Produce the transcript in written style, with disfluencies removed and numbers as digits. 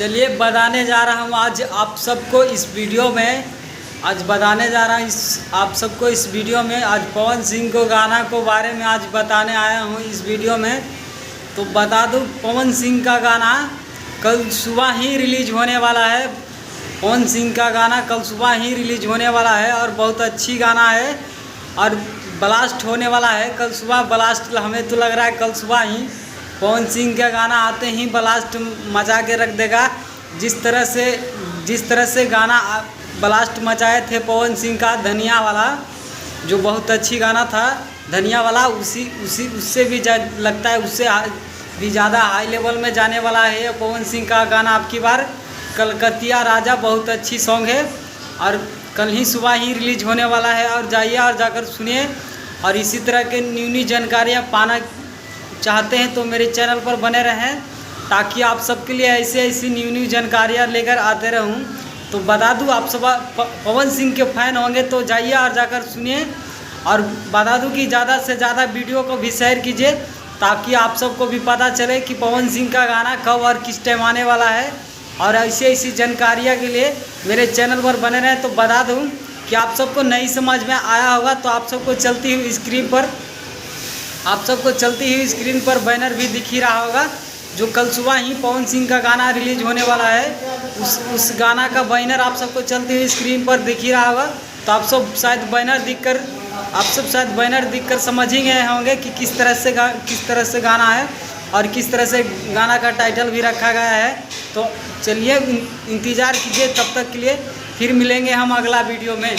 चलिए बताने जा रहा हूँ आज आप सबको इस वीडियो में। आज बताने जा रहा हूँ आप सबको इस वीडियो में। आज पवन सिंह को गाना को बारे में आज बताने आया हूँ इस वीडियो में। तो बता दूँ, पवन सिंह का गाना कल सुबह ही रिलीज होने वाला है। पवन सिंह का गाना कल सुबह ही रिलीज होने वाला है और बहुत अच्छी गाना है और ब्लास्ट होने वाला है कल सुबह। ब्लास्ट हमें तो लग रहा है कल सुबह ही पवन सिंह का गाना आते ही ब्लास्ट मचा के रख देगा। जिस तरह से गाना ब्लास्ट मचाए थे पवन सिंह का धनिया वाला, जो बहुत अच्छी गाना था धनिया वाला, उससे भी लगता है उससे भी ज़्यादा हाई लेवल में जाने वाला है पवन सिंह का गाना। आपकी बार कलकतिया राजा बहुत अच्छी सॉन्ग है और कल ही सुबह ही रिलीज होने वाला है। और जाइए और जाकर सुनिए। और इसी तरह के न्यू जानकारियाँ पाना चाहते हैं तो मेरे चैनल पर बने रहें, ताकि आप सबके लिए ऐसी न्यू जानकारियाँ लेकर आते रहूं। तो बता दूं, आप सब पवन सिंह के फ़ैन होंगे तो जाइए और जाकर सुनिए। और बता दूं कि ज़्यादा से ज़्यादा वीडियो को भी शेयर कीजिए, ताकि आप सबको भी पता चले कि पवन सिंह का गाना कब और किस टाइम आने वाला है। और ऐसी जानकारियाँ के लिए मेरे चैनल पर बने रहें। तो बता दूँ कि आप सबको नहीं समझ में आया होगा तो आप सबको चलती हुई स्क्रीन पर बैनर भी दिख ही रहा होगा, जो कल सुबह ही पवन सिंह का गाना रिलीज होने वाला है। उस गाना का बैनर आप सबको चलती हुई स्क्रीन पर दिख ही रहा होगा। तो आप सब शायद बैनर देखकर समझ ही गए होंगे कि किस तरह से गाना है और किस तरह से गाना का टाइटल भी रखा गया है। तो चलिए इंतज़ार कीजिए, तब तक के लिए फिर मिलेंगे हम अगला वीडियो में।